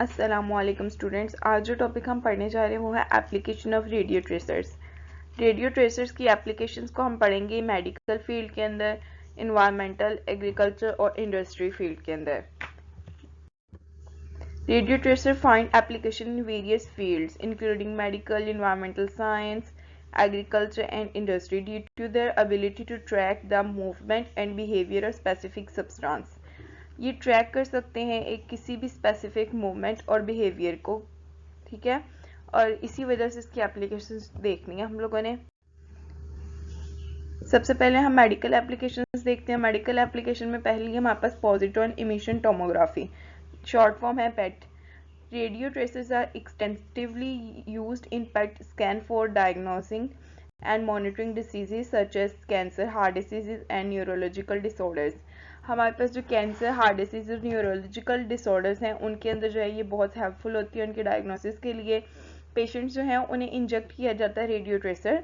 अस्सलामुअलैकुम स्टूडेंट्स। आज जो टॉपिक हम पढ़ने जा रहे हैं वो है application of radio tracers. Radio tracers की एप्लीकेशंस को हम पढ़ेंगे मेडिकल फील्ड के अंदर, इन्वायरमेंटल, एग्रीकल्चर और इंडस्ट्री फील्ड के अंदर। Radio tracer find application in various fields including medical, environmental science, agriculture and industry due to their ability to track the movement and behavior of specific substance। ये track कर सकते हैं एक किसी भी स्पेसिफिक मूवमेंट और बिहेवियर को, ठीक है। और इसी वजह से इसकी एप्लीकेशंस देखनी है हम लोगों ने। सबसे पहले हम मेडिकल एप्लीकेशंस देखते हैं। मेडिकल एप्लीकेशन में पहली हमारे पास positron emission tomography, short form है PET. Radio traces are extensively used in PET scan for diagnosing and monitoring diseases such as cancer, heart diseases and neurological disorders। हमारे पास जो cancer, heart disease और neurological disorders हैं उनके अंदर जो है ये बहुत हेल्पफुल होती है उनके डायग्नोसिस के लिए। पेशेंट्स जो हैं उन्हें इंजेक्ट किया जाता है रेडियो ट्रेसर,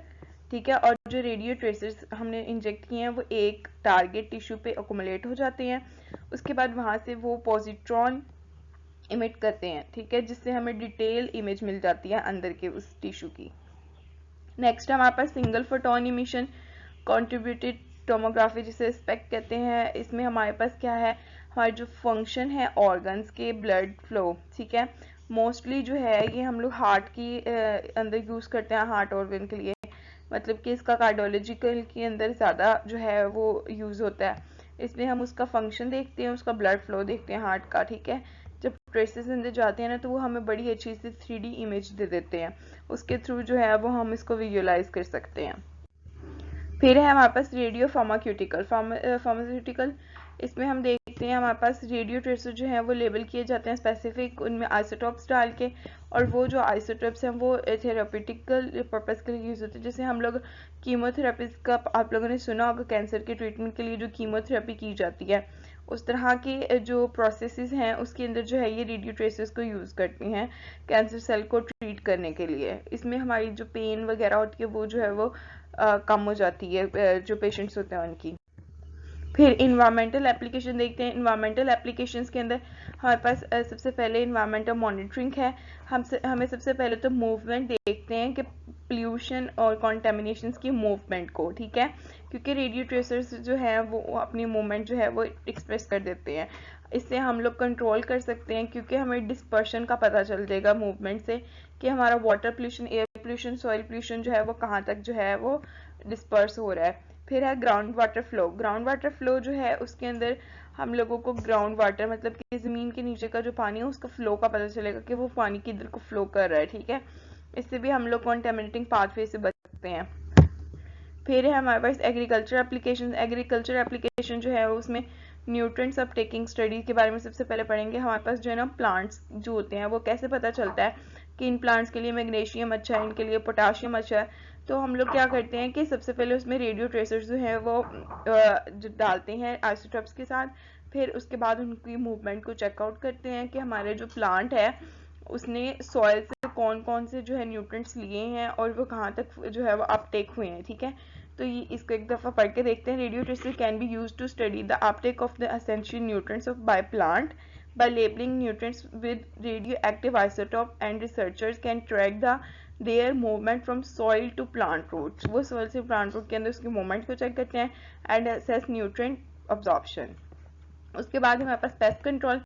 ठीक है। और जो रेडियो ट्रेसर्स हमने इंजेक्ट किए हैं वो एक टारगेट टिश्यू पे अकोमोलेट हो जाते हैं। उसके बाद वहाँ से वो पॉजिट्रॉन इमिट करते हैं, ठीक है, जिससे हमें डिटेल इमेज मिल जाती है अंदर के उस टिश्यू की। नेक्स्ट हमारे पास single photon emission contributed tomography, जिसे स्पेक्ट कहते हैं। इसमें हमारे पास क्या है, हमारे जो फंक्शन है ऑर्गन्स के, ब्लड फ्लो, ठीक है। मोस्टली जो है ये हम लोग हार्ट की अंदर यूज़ करते हैं, हार्ट ऑर्गन के लिए, मतलब कि इसका कार्डियोलॉजिकल के अंदर ज़्यादा जो है वो यूज़ होता है। इसमें हम उसका फंक्शन देखते हैं, उसका ब्लड फ्लो देखते हैं हार्ट का, ठीक है। जब ट्रेसेस अंदर जाते हैं ना तो वो हमें बड़ी अच्छी सी 3D इमेज दे देते हैं, उसके थ्रू जो है वो हम इसको विजुअलाइज कर सकते हैं। फिर है हमारे पास रेडियो फार्मास्यूटिकल। इसमें हम देखते हैं हमारे पास रेडियो ट्रेसर जो है वो लेबल किए जाते हैं स्पेसिफिक, उनमें आइसोटॉप्स डाल के, और वो जो आइसोटॉप्स हैं वो थेरापेटिकल पर्पज़ के लिए यूज़ होते हैं। जैसे हम लोग कीमोथेरेपी का आप लोगों ने सुना होगा, कैंसर के ट्रीटमेंट के लिए जो कीमोथेरेपी की जाती है, उस तरह के जो प्रोसेसेस हैं उसके अंदर जो है ये रेडियो ट्रेसेस को यूज़ करती हैं कैंसर सेल को ट्रीट करने के लिए। इसमें हमारी जो पेन वगैरह होती है वो जो है वो कम हो जाती है जो पेशेंट्स होते हैं उनकी। फिर इन्वायरमेंटल एप्लीकेशन देखते हैं। इन्वायरमेंटल एप्लीकेशंस के अंदर हमारे पास सबसे पहले इन्वायरमेंटल मॉनिटरिंग है। हमें सबसे पहले तो मूवमेंट देखते हैं कि पोल्यूशन और कॉन्टेमिनेशंस की मूवमेंट को, ठीक है, क्योंकि रेडियो ट्रेसर्स जो है वो अपनी मूवमेंट जो है वो एक्सप्रेस कर देते हैं। इससे हम लोग कंट्रोल कर सकते हैं क्योंकि हमें डिस्पर्शन का पता चल जाएगा मूवमेंट से कि हमारा water pollution, air pollution, soil pollution जो है वो कहाँ तक जो है वो डिस्पर्स हो रहा है। फिर है ground water flow. Ground water flow जो है उसके अंदर हम लोगों को ग्राउंड वाटर मतलब कि ज़मीन के नीचे का जो पानी है उसका फ्लो का पता चलेगा कि वो पानी किधर को फ्लो कर रहा है, ठीक है। इससे भी हम लोग कॉन्टेमिनेटिंग पाथवे से बच सकते हैं। फिर है हमारे पास एग्रीकल्चर एप्लीकेशन। एग्रीकल्चर एप्लीकेशन जो है उसमें न्यूट्रिएंट्स अपटेकिंग स्टडी के बारे में सबसे पहले पढ़ेंगे। हमारे पास जो है ना प्लांट्स जो होते हैं वो कैसे पता चलता है कि इन प्लांट्स के लिए मैग्नीशियम अच्छा है, इनके लिए पोटाशियम अच्छा है। तो हम लोग क्या करते हैं कि सबसे पहले उसमें रेडियो ट्रेसर्स जो है वो जो डालते हैं आइसोटॉप्स के साथ। फिर उसके बाद उनकी मूवमेंट को चेकआउट करते हैं कि हमारे जो प्लांट है उसने सॉइल से कौन कौन से जो है न्यूट्रिएंट्स लिए हैं और वो कहाँ तक जो है वो अपटेक हुए हैं, ठीक है। तो ये इसको एक दफ़ा पढ़ के देखते हैं। Radio tracer can be use to study the uptake of the essential nutrients of by plant by labeling nutrients with radioactive isotope, and researchers can track their movement from soil to plant roots। वो soil से plant root के अंदर उसकी movement को check करते हैं and assess nutrient absorption। उसके बाद हमारे पास पेस्ट कंट्रोल।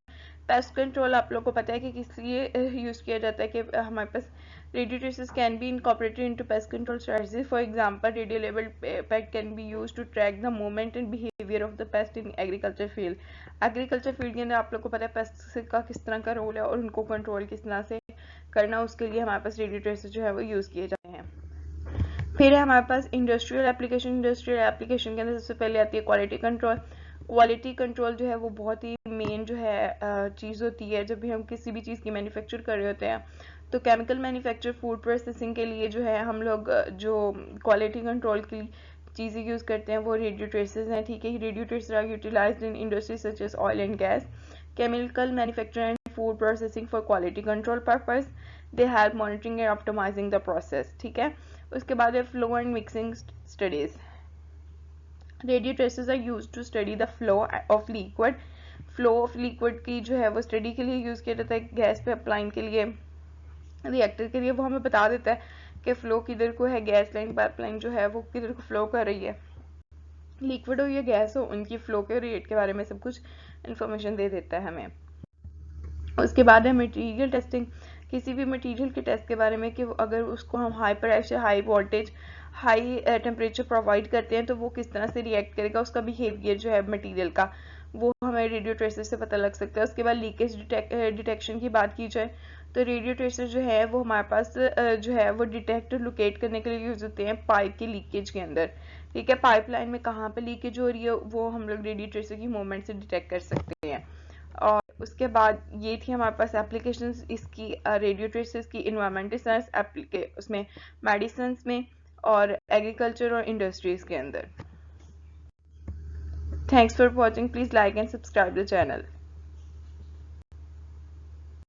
पेस्ट कंट्रोल आप लोगों को पता है कि किस लिए यूज़ किया जाता है कि हमारे पास radio tracers can be incorporated into pest control strategy. For example radio label pest can be used to track the movement and behaviour of the pest in agriculture field. Agriculture field के अंदर आप लोग को पता है paste का किस तरह का रोल है और उनको कंट्रोल किस तरह से करना, उसके लिए हमारे पास रेडियो ट्रेसेस जो है वो यूज़ किए जाते हैं। फिर है हमारे पास इंडस्ट्रियल एप्लीकेशन। इंडस्ट्रियल एप्लीकेशन के अंदर सबसे पहले आती है क्वालिटी कंट्रोल। क्वालिटी कंट्रोल जो है वो बहुत ही मेन जो है चीज़ होती है जब भी हम किसी भी चीज़ की मैन्युफैक्चर कर रहे होते हैं। तो केमिकल मैन्युफैक्चर, फूड प्रोसेसिंग के लिए जो है हम लोग जो क्वालिटी कंट्रोल की चीज़ें यूज़ करते हैं वो रेडियो ट्रेसेस हैं, ठीक है। Radio traces are utilized in industry such as oil and gas, chemical manufacture and food processing for quality control purpose. They help monitoring and optimizing the process, ठीक है। उसके बाद है flow and mixing studies. Radio traces are used to study the flow of liquid flow of liquid की जो है वो study के लिए यूज़ किया जाता है, गैस पाइपलाइन के लिए, रिएक्टर के लिए वो हमें बता देता है कि फ़्लो किधर को है, गैस लाइन पाइपलाइन जो है वो किधर को फ़्लो कर रही है, लिक्विड हो या गैस हो, उनकी फ़्लो के रेट के बारे में सब कुछ इन्फॉर्मेशन दे देता है हमें। उसके बाद है मटेरियल टेस्टिंग, किसी भी मटेरियल के टेस्ट के बारे में कि अगर उसको हम high pressure, high voltage, high temperature provide करते हैं तो वो किस तरह से रिएक्ट करेगा, उसका बिहेवियर जो है मटेरियल का वो हमें रेडियो ट्रेसर से पता लग सकता है। उसके बाद लीकेज डिटेक्शन की बात की जाए तो रेडियो ट्रेसर जो है वो हमारे पास जो है वो डिटेक्ट लोकेट करने के लिए यूज़ होते हैं पाइप की लीकेज के अंदर, ठीक है। पाइपलाइन में कहाँ पे लीकेज हो रही है वो हम लोग रेडियो ट्रेसर की मूवमेंट से डिटेक्ट कर सकते हैं। और उसके बाद ये थी हमारे पास एप्लीकेशंस इसकी रेडियो ट्रेसर्स की, इन्वायरमेंटल साइंस उसमें, मेडिसिन में और एग्रीकल्चर और इंडस्ट्रीज के अंदर। Thanks for watching, please like and subscribe the channel.